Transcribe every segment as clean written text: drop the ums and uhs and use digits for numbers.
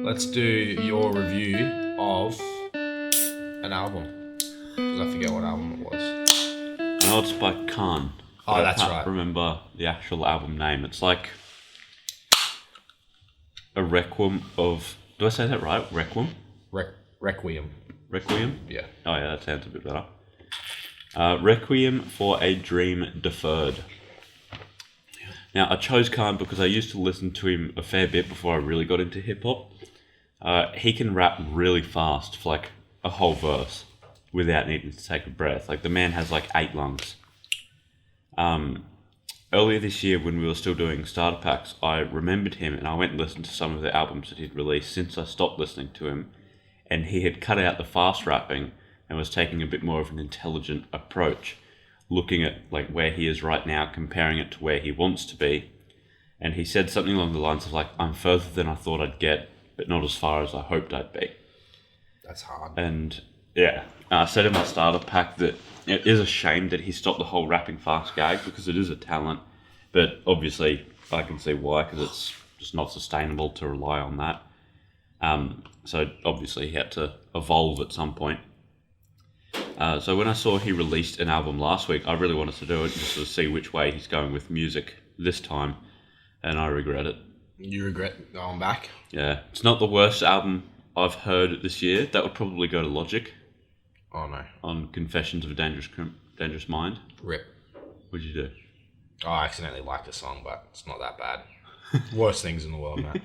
let's do your review of an album. Because I forget what album it was. I know it's by K.A.A.N. Oh, that's I can't right. remember the actual album name. It's like a Requiem of... Do I say that right? Requiem? Requiem. Requiem? Yeah. Oh yeah, that sounds a bit better. Requiem for a Dream Deferred. Now, I chose K.A.A.N because I used to listen to him a fair bit before I really got into hip-hop. He can rap really fast for like a whole verse without needing to take a breath. Like, the man has like 8 lungs. Earlier this year, when we were still doing starter packs, I remembered him and I went and listened to some of the albums that he'd released since I stopped listening to him. And he had cut out the fast rapping and was taking a bit more of an intelligent approach, looking at like where he is right now, comparing it to where he wants to be. And he said something along the lines of like, I'm further than I thought I'd get, but not as far as I hoped I'd be. That's hard. And yeah, I said in my starter pack that it is a shame that he stopped the whole rapping fast gag because it is a talent, but obviously I can see why, because it's just not sustainable to rely on that. So obviously he had to evolve at some point. So when I saw he released an album last week, I really wanted to do it just to see which way he's going with music this time, and I regret it. You regret going back? Yeah, it's not the worst album I've heard this year. That would probably go to Logic. Oh no. On Confessions of a Dangerous Mind. Rip. What'd you do? Oh, I accidentally liked a song, but it's not that bad. Worst things in the world, man.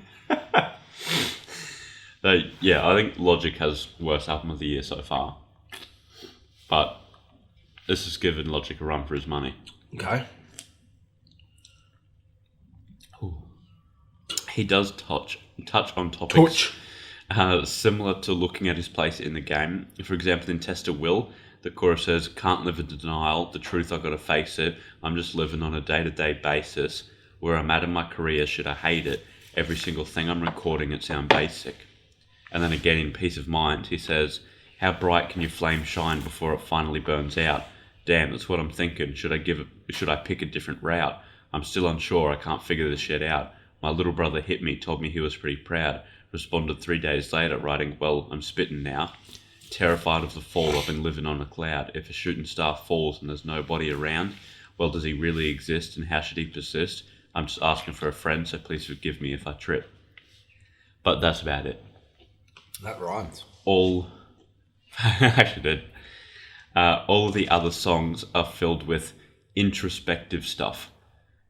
So, yeah, I think Logic has worst album of the year so far. But this has given Logic a run for his money. Okay. Ooh. He does touch on topics similar to looking at his place in the game. For example, in Tester Will, the chorus says, can't live in denial, the truth I gotta face it, I'm just living on a day-to-day basis. Where I'm at in my career, should I hate it? Every single thing I'm recording, it sound basic. And then again in Peace of Mind, he says, how bright can your flame shine before it finally burns out? Damn, that's what I'm thinking. Should I pick a different route? I'm still unsure, I can't figure this shit out. My little brother hit me, told me he was pretty proud. Responded 3 days later, writing, well, I'm spitting now. Terrified of the fall, I've been living on a cloud. If a shooting star falls and there's nobody around, well, does he really exist and how should he persist? I'm just asking for a friend, so please forgive me if I trip. But that's about it. That rhymes. Actually did. All of the other songs are filled with introspective stuff.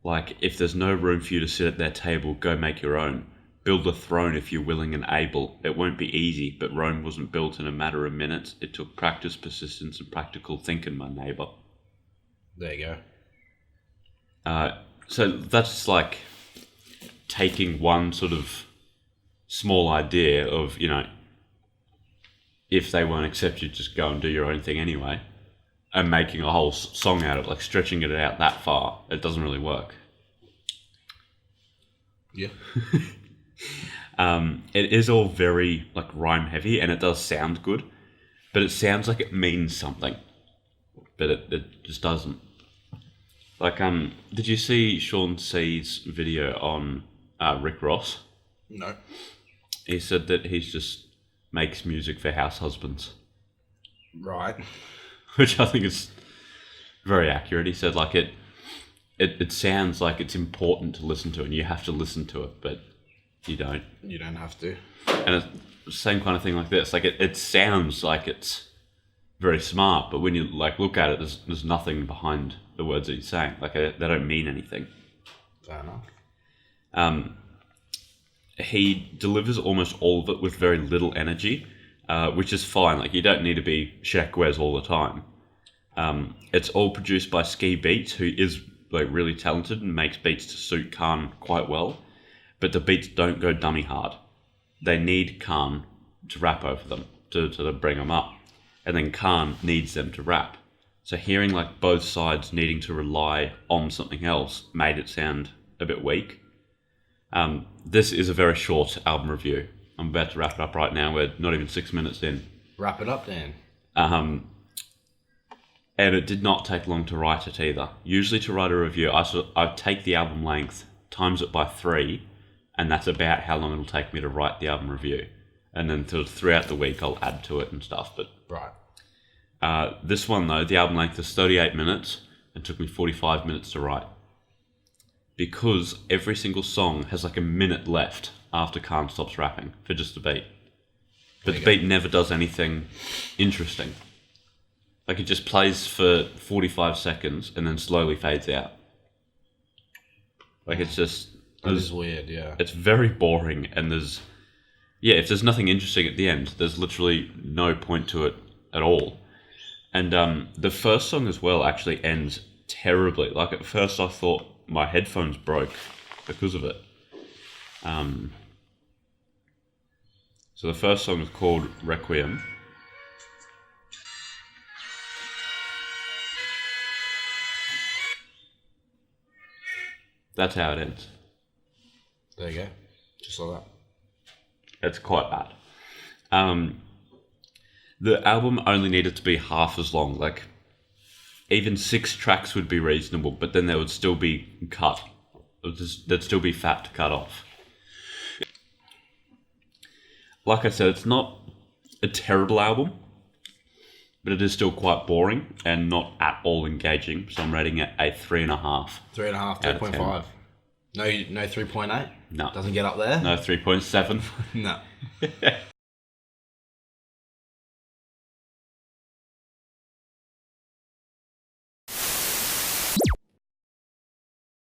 Like, if there's no room for you to sit at their table, go make your own. Build a throne if you're willing and able. It won't be easy, but Rome wasn't built in a matter of minutes. It took practice, persistence, and practical thinking, my neighbour. There you go. So that's like taking one sort of small idea of, you know, if they won't accept you, just go and do your own thing anyway, and making a whole song out of it, like stretching it out that far. It doesn't really work. Yeah. It is all very like rhyme heavy, and it does sound good, but it sounds like it means something, but it just doesn't. Like, did you see Sean C's video on Rick Ross? No. He said that he's just makes music for house husbands. Right. Which I think is very accurate. He said like it sounds like it's important to listen to and you have to listen to it, but you don't. You don't have to. And it's the same kind of thing like this. Like it sounds like it's very smart, but when you like look at it, there's nothing behind the words that he's saying. Like they don't mean anything. Fair enough. He delivers almost all of it with very little energy, which is fine. Like you don't need to be Shaq Wes all the time. It's all produced by Ski Beats, who is like really talented and makes beats to suit K.A.A.N quite well. But the beats don't go dummy hard. They need K.A.A.N to rap over them to bring them up, and then K.A.A.N needs them to rap. So hearing like both sides needing to rely on something else made it sound a bit weak. This is a very short album review. I'm about to wrap it up right now. We're not even 6 minutes in. Wrap it up, Dan. And it did not take long to write it either. Usually to write a review, I take the album length, times it by 3, and that's about how long it'll take me to write the album review. And then throughout the week, I'll add to it and stuff. But right. This one, though, the album length is 38 minutes and took me 45 minutes to write. Because every single song has like a minute left after K.A.A.N stops rapping for just a beat. But the beat never does anything interesting. Like it just plays for 45 seconds and then slowly fades out. Like it's just... That is weird, yeah. It's very boring and there's... Yeah, if there's nothing interesting at the end, there's literally no point to it at all. And the first song as well actually ends terribly. Like at first I thought my headphones broke because of it. So the first song is called Requiem. That's how it ends. There you go. Just like that. It's quite bad. The album only needed to be half as long. Like, even 6 tracks would be reasonable, but then there would still be cut. There'd still be fat to cut off. Like I said, it's not a terrible album, but it is still quite boring and not at all engaging. So I'm rating it a 3.5. 3.5, 3.5. No 3.8? No. Doesn't get up there? No 3.7. No.